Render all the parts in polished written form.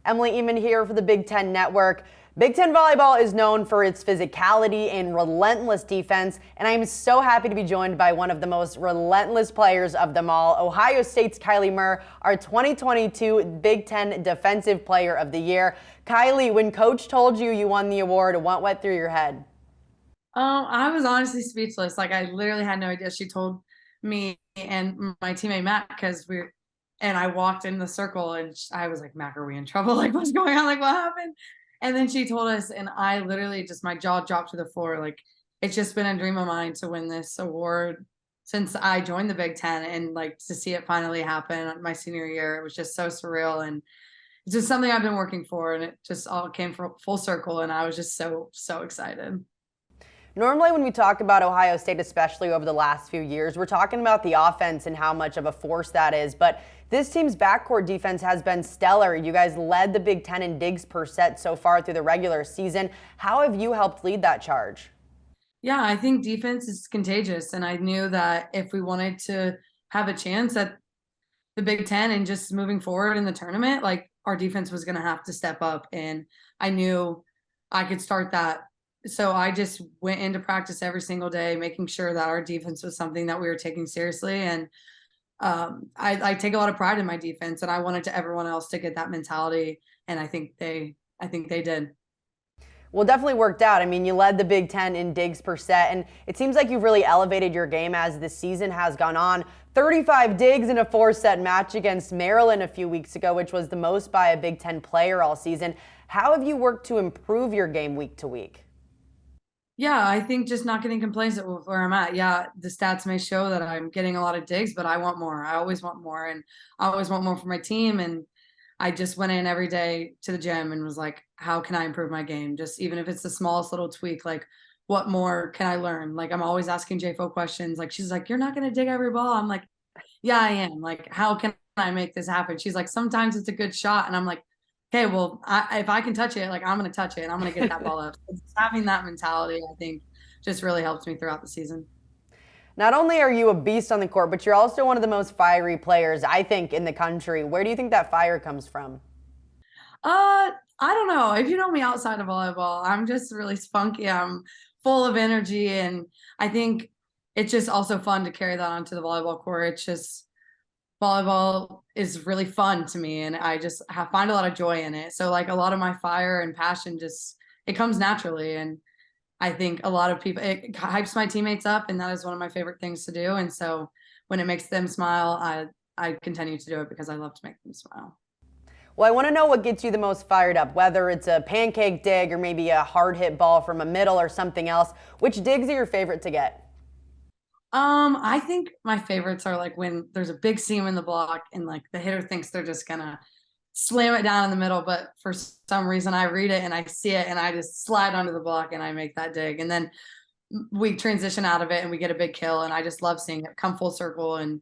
Emily Ehman here for the Big Ten Network. Big Ten volleyball is known for its physicality and relentless defense, and I am so happy to be joined by one of the most relentless players of them all, Ohio State's Kylie Murr, our 2022 Big Ten Defensive Player of the Year. Kylie, when Coach told you won the award, what went through your head? I was honestly speechless. Like, I literally had no idea. She told me and my teammate Matt, and I walked in the circle and I was like, Mac, are we in trouble? Like, what's going on? Like, what happened? And then she told us, and I literally just, my jaw dropped to the floor. Like, it's just been a dream of mine to win this award since I joined the Big Ten, and like to see it finally happen my senior year, it was just so surreal. And it's just something I've been working for, and it just all came full circle. And I was just so excited. Normally when we talk about Ohio State, especially over the last few years, we're talking about the offense and how much of a force that is. But this team's backcourt defense has been stellar. You guys led the Big Ten in digs per set so far through the regular season. How have you helped lead that charge? Yeah, I think defense is contagious. And I knew that if we wanted to have a chance at the Big Ten and just moving forward in the tournament, like, our defense was going to have to step up. And I knew I could start that. So I just went into practice every single day, making sure that our defense was something that we were taking seriously. And I take a lot of pride in my defense, and I wanted everyone else to get that mentality. And I think they did. Well, definitely worked out. I mean, you led the Big Ten in digs per set, and it seems like you've really elevated your game as the season has gone on. 35 digs in a 4-set match against Maryland a few weeks ago, which was the most by a Big Ten player all season. How have you worked to improve your game week to week? Yeah, I think just not getting complacent with where I'm at. Yeah, the stats may show that I'm getting a lot of digs, but I want more. I always want more, and I always want more for my team. And I just went in every day to the gym and was like, how can I improve my game? Just even if it's the smallest little tweak, like, what more can I learn? Like, I'm always asking JFO questions. Like, she's like, you're not going to dig every ball. I'm like, yeah, I am. Like, how can I make this happen? She's like, sometimes it's a good shot. And I'm like, okay, well, if I can touch it, like, I'm going to touch it and I'm going to get that ball up. So just having that mentality, I think, just really helps me throughout the season. Not only are you a beast on the court, but you're also one of the most fiery players, I think, in the country. Where do you think that fire comes from? I don't know. If you know me outside of volleyball, I'm just really spunky. I'm full of energy, and I think it's just also fun to carry that onto the volleyball court. It's just, volleyball is really fun to me, and I just find a lot of joy in it. So, like, a lot of my fire and passion just, it comes naturally. And I think a lot of people, it hypes my teammates up, and that is one of my favorite things to do. And so when it makes them smile, I continue to do it because I love to make them smile. Well, I want to know what gets you the most fired up, whether it's a pancake dig or maybe a hard hit ball from a middle or something else. Which digs are your favorite to get? I think my favorites are like when there's a big seam in the block and like the hitter thinks they're just gonna slam it down in the middle, but for some reason I read it and I see it and I just slide onto the block and I make that dig. And then we transition out of it and we get a big kill, and I just love seeing it come full circle. And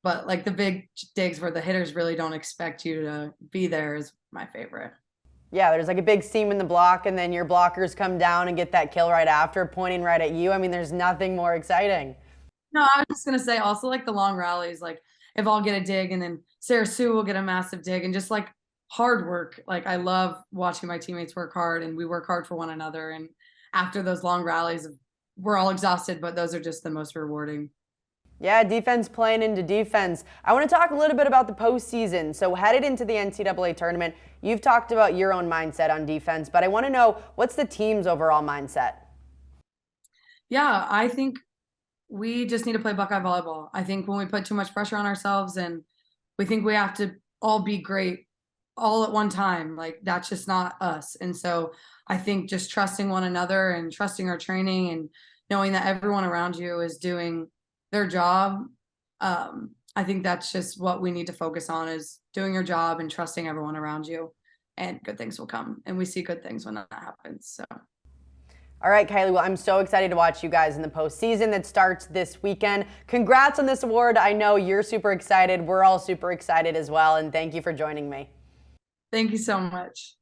but like the big digs where the hitters really don't expect you to be there is my favorite. Yeah, there's like a big seam in the block, and then your blockers come down and get that kill right after, pointing right at you. I mean, there's nothing more exciting. No, I was just gonna say also, like, the long rallies, like if I'll get a dig and then Sarah Sue will get a massive dig, and just like hard work. Like, I love watching my teammates work hard, and we work hard for one another. And after those long rallies, we're all exhausted, but those are just the most rewarding. Yeah, defense playing into defense. I want to talk a little bit about the postseason. So headed into the NCAA tournament, you've talked about your own mindset on defense, but I want to know, what's the team's overall mindset? Yeah, I think we just need to play Buckeye volleyball. I think when we put too much pressure on ourselves and we think we have to all be great all at one time, like, that's just not us. And so I think just trusting one another and trusting our training and knowing that everyone around you is doing their job. I think that's just what we need to focus on, is doing your job and trusting everyone around you, and good things will come. And we see good things when that happens. So. All right, Kylie, well, I'm so excited to watch you guys in the postseason that starts this weekend. Congrats on this award. I know you're super excited. We're all super excited as well, and thank you for joining me. Thank you so much.